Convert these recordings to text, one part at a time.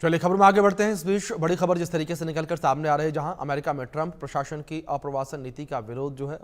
चलिए खबर में आगे बढ़ते हैं। इस बीच बड़ी खबर जिस तरीके से निकलकर सामने आ रही है, जहां अमेरिका में ट्रंप प्रशासन की अप्रवासन नीति का विरोध जो है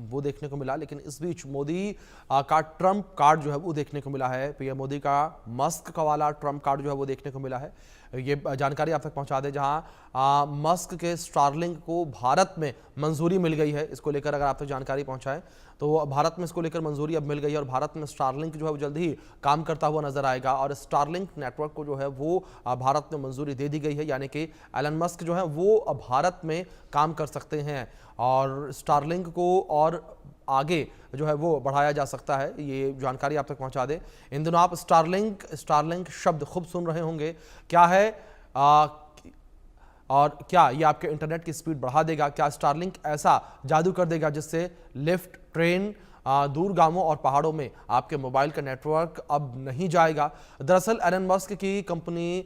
वो देखने को मिला, लेकिन इस बीच मोदी का ट्रंप कार्ड जो है वो देखने को मिला है। पीएम मोदी का मस्क का वाला ट्रंप कार्ड जो है वो देखने को मिला है। ये जानकारी आप तक पहुंचा दे, जहां मस्क के स्टारलिंक को भारत में मंजूरी मिल गई है। इसको लेकर अगर आप तक जानकारी पहुंचाएं तो भारत में इसको लेकर मंजूरी अब मिल गई है और भारत में स्टारलिंक जो है वो जल्द ही काम करता हुआ नजर आएगा। और स्टारलिंक नेटवर्क को जो है वो भारत में मंजूरी दे दी गई है, यानी कि एलन मस्क जो है वो भारत में काम कर सकते हैं और स्टारलिंक को और आगे जो है वो बढ़ाया जा सकता है। ये जानकारी आप तक पहुंचा दे। इन दिनों आप स्टारलिंक शब्द खूब सुन रहे होंगे। क्या है और क्या ये आपके इंटरनेट की स्पीड बढ़ा देगा? क्या स्टारलिंक ऐसा जादू कर देगा जिससे लिफ्ट, ट्रेन, दूर गांवों और पहाड़ों में आपके मोबाइल का नेटवर्क अब नहीं जाएगा? दरअसल एलन मस्क की कंपनी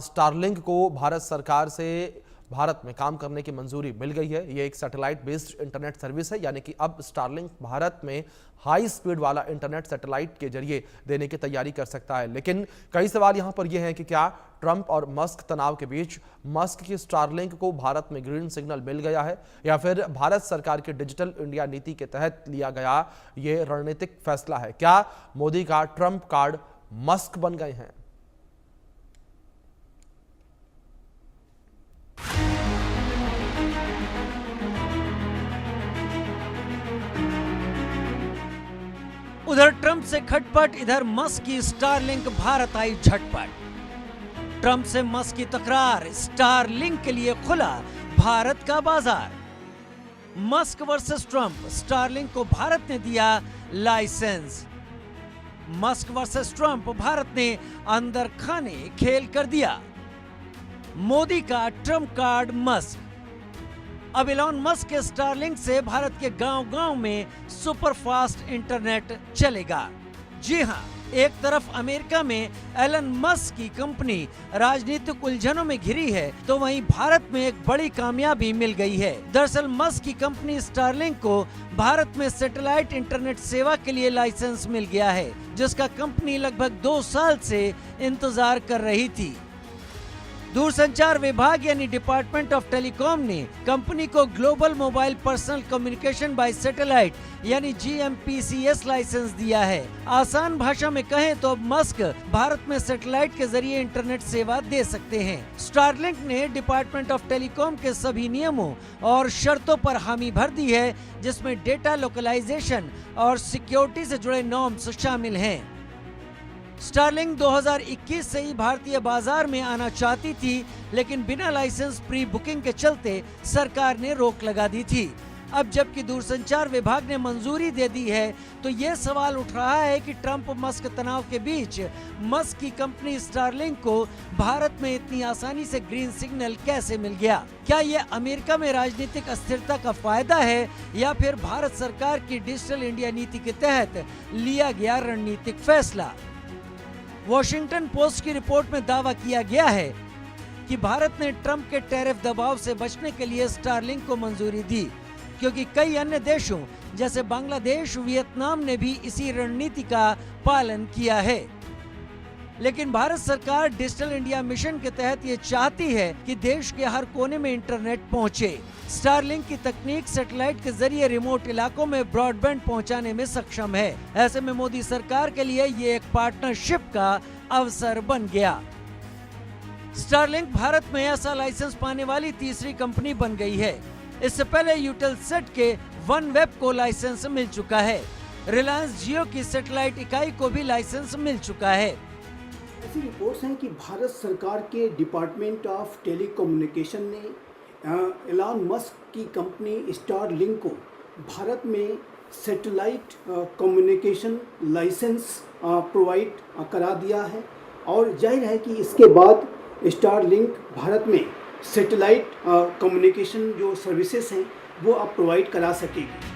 स्टारलिंक को भारत सरकार से भारत में काम करने की मंजूरी मिल गई है। ये एक सैटेलाइट बेस्ड इंटरनेट सर्विस है, यानी कि अब स्टारलिंक भारत में हाई स्पीड वाला इंटरनेट सैटेलाइट के जरिए देने की तैयारी कर सकता है। लेकिन कई सवाल यहां पर यह है कि क्या ट्रंप और मस्क तनाव के बीच मस्क की स्टारलिंक को भारत में ग्रीन सिग्नल मिल गया है, या फिर भारत सरकार की डिजिटल इंडिया नीति के तहत लिया गया ये रणनीतिक फैसला है? क्या मोदी का ट्रंप कार्ड मस्क बन गए हैं? उधर ट्रंप से खटपट, इधर मस्क की स्टारलिंक भारत आई झटपट। ट्रंप से मस्क की तकरार, स्टारलिंक के लिए खुला भारत का बाजार। मस्क वर्सेस ट्रंप, स्टारलिंक को भारत ने दिया licence. Musk versus Trump, Bharat ने अंदर खाने खेल कर दिया। मोदी का ट्रंप कार्ड मस्क। अब एलन मस्क के स्टारलिंक से भारत के गांव-गांव में सुपरफास्ट इंटरनेट चलेगा। जी हां, एक तरफ अमेरिका में एलन मस्क की कंपनी राजनीतिक उलझनों में घिरी है, तो वहीं भारत में एक बड़ी कामयाबी मिल गई है। दरअसल मस्क की कंपनी स्टारलिंक को भारत में सैटेलाइट इंटरनेट सेवा के लिए लाइसेंस मिल गया है, जिसका कंपनी लगभग 2 साल से इंतजार कर रही थी। दूरसंचार विभाग यानी डिपार्टमेंट ऑफ टेलीकॉम ने कंपनी को global mobile personal communication bye satellite यानी GMPCS लाइसेंस दिया है। आसान भाषा में कहें तो अब मस्क भारत में सैटेलाइट के जरिए इंटरनेट सेवा दे सकते हैं। स्टारलिंक ने डिपार्टमेंट ऑफ टेलीकॉम के सभी नियमों और शर्तों पर हामी भर दी है, जिसमें डेटा लोकलाइजेशन और सिक्योरिटी से जुड़े नॉर्म्स शामिल हैं। स्टारलिंक 2021 से ही भारतीय बाजार में आना चाहती थी, लेकिन बिना लाइसेंस प्री बुकिंग के चलते सरकार ने रोक लगा दी थी। अब जबकि दूरसंचार विभाग ने मंजूरी दे दी है, तो ये सवाल उठ रहा है कि ट्रंप मस्क तनाव के बीच मस्क की कंपनी स्टारलिंक को भारत में इतनी आसानी से ग्रीन सिग्नल कैसे मिल गया? क्या ये अमेरिका में राजनीतिक अस्थिरता का फायदा है, या फिर भारत सरकार की डिजिटल इंडिया नीति के तहत लिया गया रणनीतिक फैसला? वॉशिंगटन पोस्ट की रिपोर्ट में दावा किया गया है कि भारत ने ट्रंप के टैरिफ दबाव से बचने के लिए स्टारलिंक को मंजूरी दी, क्योंकि कई अन्य देशों जैसे बांग्लादेश, वियतनाम ने भी इसी रणनीति का पालन किया है। लेकिन भारत सरकार डिजिटल इंडिया मिशन के तहत ये चाहती है कि देश के हर कोने में इंटरनेट पहुंचे। स्टारलिंक की तकनीक सैटेलाइट के जरिए रिमोट इलाकों में ब्रॉडबैंड पहुंचाने में सक्षम है। ऐसे में मोदी सरकार के लिए ये एक पार्टनरशिप का अवसर बन गया। स्टारलिंक भारत में ऐसा लाइसेंस पाने वाली तीसरी कंपनी बन गई है। इससे पहले यूटेलसेट के OneWeb को लाइसेंस मिल चुका है। रिलायंस जियो की सैटेलाइट इकाई को भी लाइसेंस मिल चुका है। ऐसी रिपोर्ट्स हैं कि भारत सरकार के डिपार्टमेंट ऑफ टेलीकम्युनिकेशन ने एलन मस्क की कंपनी स्टारलिंक को भारत में सैटेलाइट कम्युनिकेशन लाइसेंस प्रोवाइड करा दिया है, और जाहिर है कि इसके बाद स्टारलिंक भारत में सैटेलाइट कम्युनिकेशन जो सर्विसेज हैं वो अब प्रोवाइड करा सकेगी।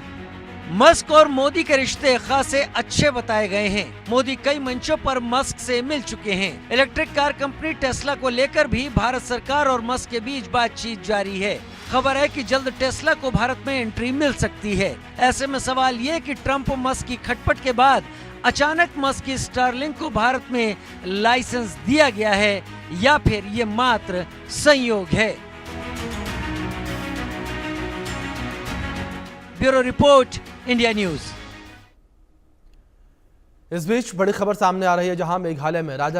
मस्क और मोदी के रिश्ते खासे अच्छे बताए गए हैं। मोदी कई मंचों पर मस्क से मिल चुके हैं। इलेक्ट्रिक कार कंपनी टेस्ला को लेकर भी भारत सरकार और मस्क के बीच बातचीत जारी है। खबर है कि जल्द टेस्ला को भारत में एंट्री मिल सकती है। ऐसे में सवाल ये कि ट्रंप मस्क की खटपट के बाद अचानक मस्क की स्टारलिंक को भारत में लाइसेंस दिया गया है या फिर ये मात्र संयोग है? Bureau report, India news. इस बीच बड़ी खबर सामने आ रही है, जहां मेघालय में राजा